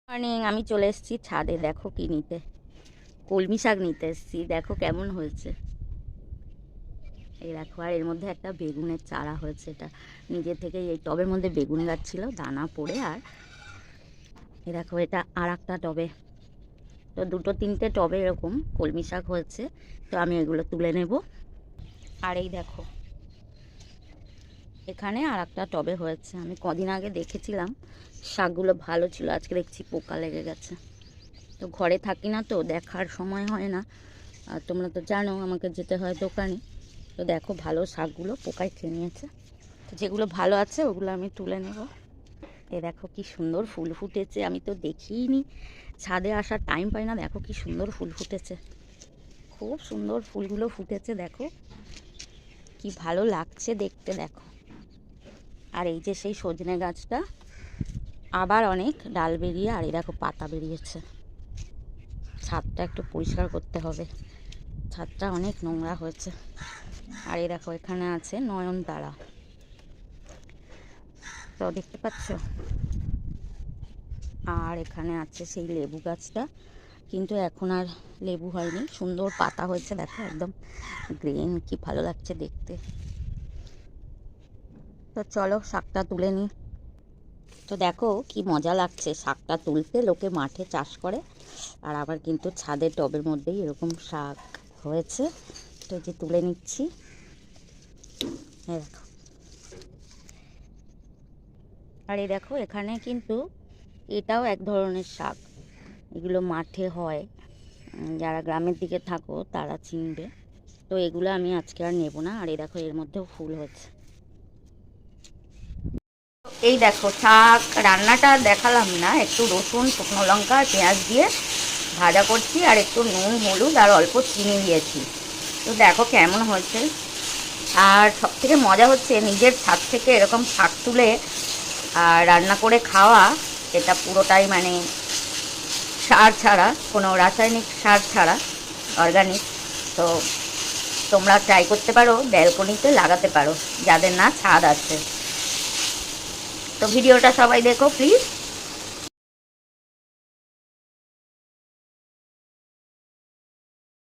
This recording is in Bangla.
মর্নিং, আমি চলে এসেছি ছাদে। দেখো কি নিতে, কলমি শাক নিতে এসেছি। দেখো কেমন হয়েছে, এই দেখো। আর এর মধ্যে একটা বেগুনের চারা হয়েছে, এটা নিজে থেকে এই টবের মধ্যে বেগুন গাছ ছিল, দানা পড়ে। আর এই দেখো, এটা আর একটা টবে। তো দুটো তিনটে টবে এরকম কলমি শাক হয়েছে, তো আমি এগুলো তুলে নেব। আর এই দেখো, এখানে আর একটা টবে হয়েছে। আমি কদিন আগে দেখেছিলাম, শাকগুলো ভালো ছিল, আজকে দেখছি পোকা লেগে গেছে। তো ঘরে থাকি না, তো দেখার সময় হয় না। আর তোমরা তো জানো আমাকে যেতে হয় দোকানে। তো দেখো, ভালো শাকগুলো পোকায় খেয়ে নিয়েছে। তো যেগুলো ভালো আছে ওগুলো আমি তুলে নেব। এ দেখো কি সুন্দর ফুল ফুটেছে, আমি তো দেখিইনি, ছাদে আসার টাইম পাই না। দেখো কি সুন্দর ফুল ফুটেছে, খুব সুন্দর ফুলগুলো ফুটেছে। দেখো কি ভালো লাগছে দেখতে, দেখো। আর এই যে সেই সজনে গাছটা, আবার অনেক ডাল বেরিয়ে, আর এই দেখো পাতা বেরিয়েছে। ছাদটা একটু পরিষ্কার করতে হবে, ছাদটা অনেক নোংরা হয়েছে। আর এই দেখো, এখানে আছে নয়নতারা, তো দেখতে পাচ্ছ। আর এখানে আছে সেই লেবু গাছটা, কিন্তু এখন আর লেবু হয়নি, সুন্দর পাতা হয়েছে। দেখো একদম গ্রিন, কি ভালো লাগছে দেখতে। তো চলো শাকটা তুলে নিই। তো দেখো কি মজা লাগছে শাকটা তুলতে, লোকে মাঠে চাষ করে, আর আবার কিন্তু ছাদের টবের মধ্যেই এরকম শাক হয়েছে। তো যে তুলে নিচ্ছি, দেখো। আর এই দেখো, এখানে কিন্তু এটাও এক ধরনের শাক, এগুলো মাঠে হয়। যারা গ্রামের দিকে থাকো তারা চিনবে। তো এগুলো আমি আজকে আর নেব না। আর এই দেখো, এর মধ্যেও ফুল হচ্ছে। এই দেখো, শাক রান্নাটা দেখালাম না, একটু রসুন, শুকনো লঙ্কা আর পেঁয়াজ দিয়ে ভাজা করছি, আর একটু নুন, হলুদ আর অল্প চিনি দিয়েছি। তো দেখো কেমন হয়েছে। আর সবথেকে মজা হচ্ছে নিজের ছাদ থেকে এরকম শাক তুলে আর রান্না করে খাওয়া। এটা পুরোটাই মানে সার ছাড়া, কোনো রাসায়নিক সার ছাড়া, অর্গানিক। তো তোমরা ট্রাই করতে পারো, ব্যালকনিতে লাগাতে পারো যাদের না ছাদ আছে। তো ভিডিওটা সবাই দেখো প্লিজ।